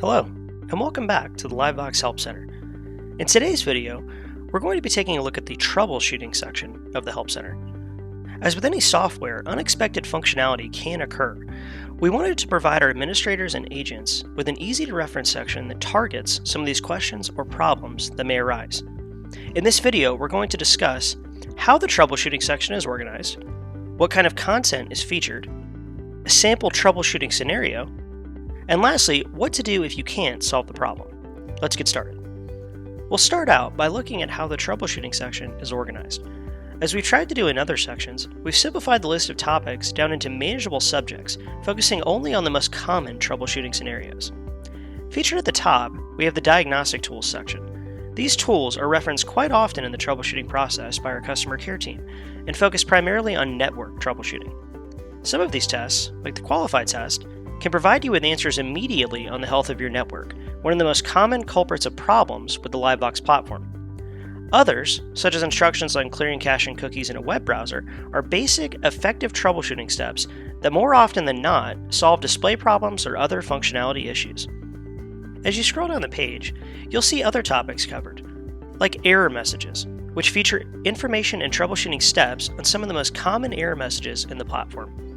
Hello, and welcome back to the LiveVox Help Center. In today's video, we're going to be taking a look at the troubleshooting section of the Help Center. As with any software, unexpected functionality can occur. We wanted to provide our administrators and agents with an easy-to-reference section that targets some of these questions or problems that may arise. In this video, we're going to discuss how the troubleshooting section is organized, what kind of content is featured, a sample troubleshooting scenario, and lastly, what to do if you can't solve the problem. Let's get started. We'll start out by looking at how the troubleshooting section is organized. As we've tried to do in other sections, we've simplified the list of topics down into manageable subjects, focusing only on the most common troubleshooting scenarios. Featured at the top, we have the diagnostic tools section. These tools are referenced quite often in the troubleshooting process by our customer care team and focus primarily on network troubleshooting. Some of these tests, like the qualified test, can provide you with answers immediately on the health of your network, one of the most common culprits of problems with the LiveVox platform. Others, such as instructions on clearing cache and cookies in a web browser, are basic, effective troubleshooting steps that more often than not solve display problems or other functionality issues. As you scroll down the page, you'll see other topics covered, like error messages, which feature information and troubleshooting steps on some of the most common error messages in the platform.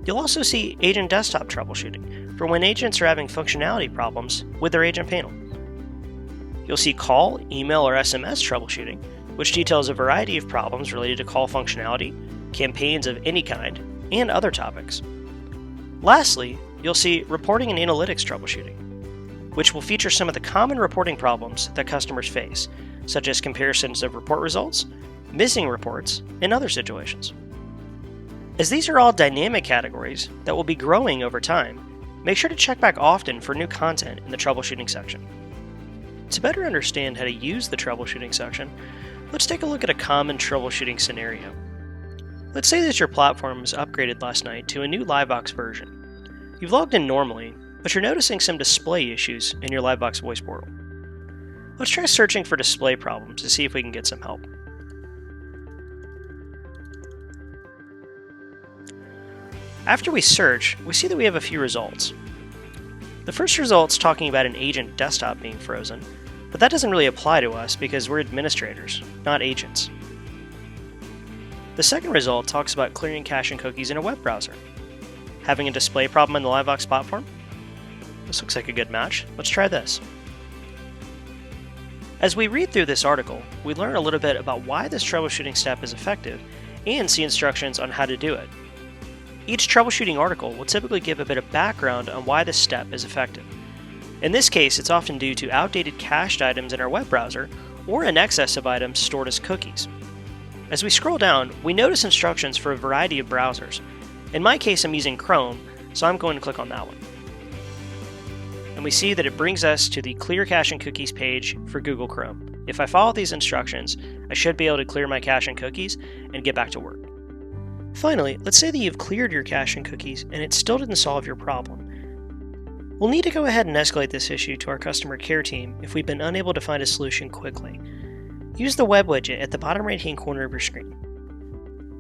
You'll also see agent desktop troubleshooting for when agents are having functionality problems with their agent panel. You'll see call, email, or SMS troubleshooting, which details a variety of problems related to call functionality, campaigns of any kind, and other topics. Lastly, you'll see reporting and analytics troubleshooting, which will feature some of the common reporting problems that customers face, such as comparisons of report results, missing reports, and other situations. As these are all dynamic categories that will be growing over time, make sure to check back often for new content in the troubleshooting section. To better understand how to use the troubleshooting section, let's take a look at a common troubleshooting scenario. Let's say that your platform was upgraded last night to a new LiveVox version. You've logged in normally, but you're noticing some display issues in your LiveVox voice portal. Let's try searching for display problems to see if we can get some help. After we search, we see that we have a few results. The first result's talking about an agent desktop being frozen, but that doesn't really apply to us because we're administrators, not agents. The second result talks about clearing cache and cookies in a web browser. Having a display problem in the LiveVox platform? This looks like a good match. Let's try this. As we read through this article, we learn a little bit about why this troubleshooting step is effective and see instructions on how to do it. Each troubleshooting article will typically give a bit of background on why this step is effective. In this case, it's often due to outdated cached items in our web browser or an excess of items stored as cookies. As we scroll down, we notice instructions for a variety of browsers. In my case, I'm using Chrome, so I'm going to click on that one. And we see that it brings us to the Clear Cache and Cookies page for Google Chrome. If I follow these instructions, I should be able to clear my cache and cookies and get back to work. Finally, let's say that you've cleared your cache and cookies and it still didn't solve your problem. We'll need to go ahead and escalate this issue to our customer care team if we've been unable to find a solution quickly. Use the web widget at the bottom right-hand corner of your screen.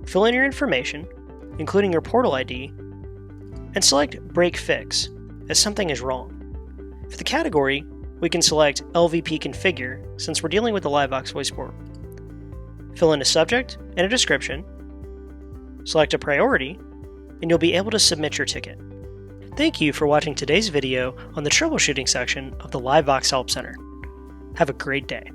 Fill in your information, including your portal ID, and select Break Fix, as something is wrong. For the category, we can select LVP Configure since we're dealing with the LiveVox voice portal. Fill in a subject and a description, select a priority, and you'll be able to submit your ticket. Thank you for watching today's video on the troubleshooting section of the LiveVox Help Center. Have a great day.